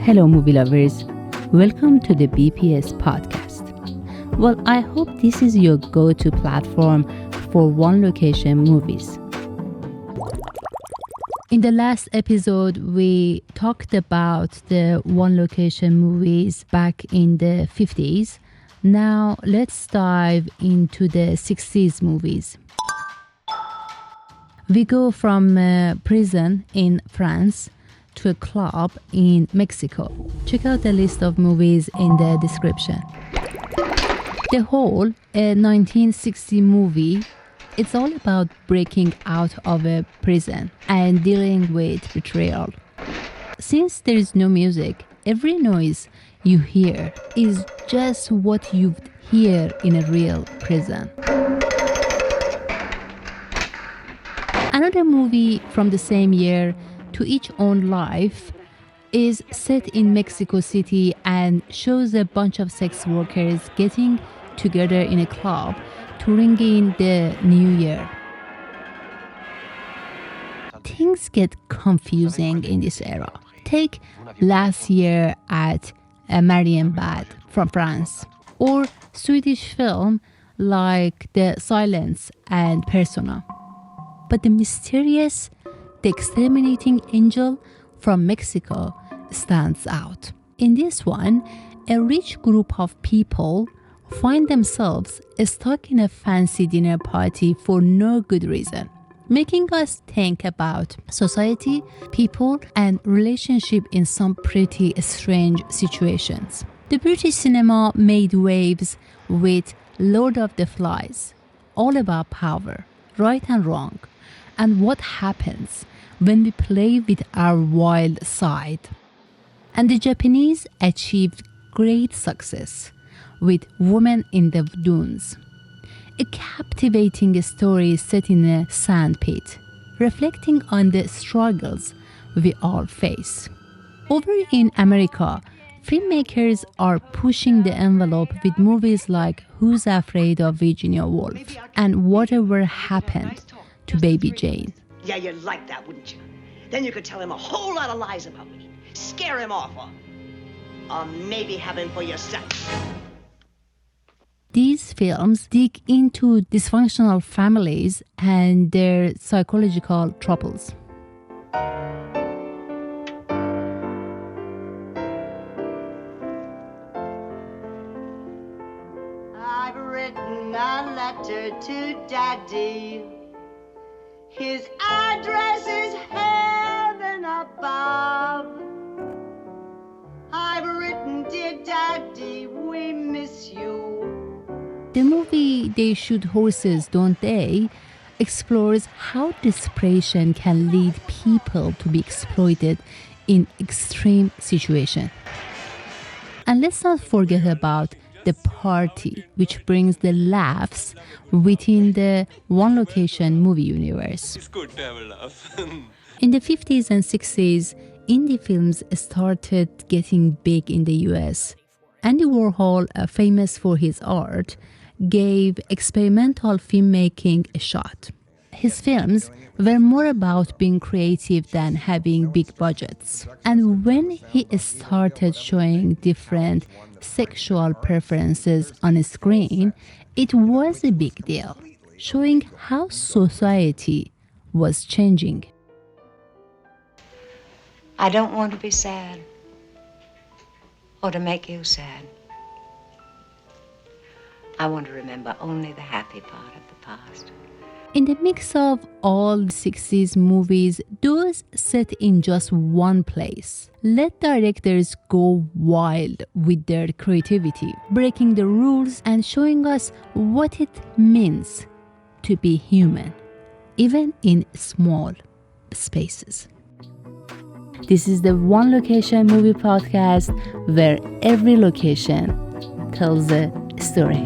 Hello, movie lovers. Welcome to the BPS podcast. Well, I hope this is your go-to platform for one location movies. In the last episode, we talked about the one location movies back in the 50s. Now, let's dive into the 60s movies. We go from a prison in France to a club in Mexico. Check out the list of movies in the description. The Whole, a 1960 movie, it's all about breaking out of a prison and dealing with betrayal. Since there is no music, every noise you hear is just what you'd hear in a real prison. Another movie from the same year, To Each Own Life, is set in Mexico City and shows a bunch of sex workers getting together in a club to ring in the new year. Things get confusing in this era. Take Last Year at Marienbad from France, or Swedish film like The Silence and Persona. But the mysterious, The Exterminating Angel from Mexico stands out. In this one, a rich group of people find themselves stuck in a fancy dinner party for no good reason, making us think about society, people, and relationship in some pretty strange situations. The British cinema made waves with Lord of the Flies, all about power, right and wrong, and what happens when we play with our wild side. And the Japanese achieved great success with Woman in the Dunes, a captivating story set in a sandpit, reflecting on the struggles we all face. Over in America, filmmakers are pushing the envelope with movies like Who's Afraid of Virginia Woolf and Whatever Happened to Baby Jane. Yeah, you'd like that, wouldn't you? Then you could tell him a whole lot of lies about me, scare him off, or maybe have him for yourself. These films dig into dysfunctional families and their psychological troubles. I've written a letter to Daddy. His address is heaven above. I've written, dear Daddy, we miss you. The movie They Shoot Horses, Don't They? Explores how desperation can lead people to be exploited in extreme situations. And let's not forget about The Party, which brings the laughs within the one location movie universe. It's good to have a laugh. In the 50s and 60s, indie films started getting big in the US. Andy Warhol, famous for his art, gave experimental filmmaking a shot. His films were more about being creative than having big budgets. And when he started showing different sexual preferences on a screen, it was a big deal, showing how society was changing. I don't want to be sad or to make you sad. I want to remember only the happy part of the past. In the mix of all 60s movies, those set in just one place, let directors go wild with their creativity, breaking the rules and showing us what it means to be human, even in small spaces. This is the One Location Movie Podcast, where every location tells a story.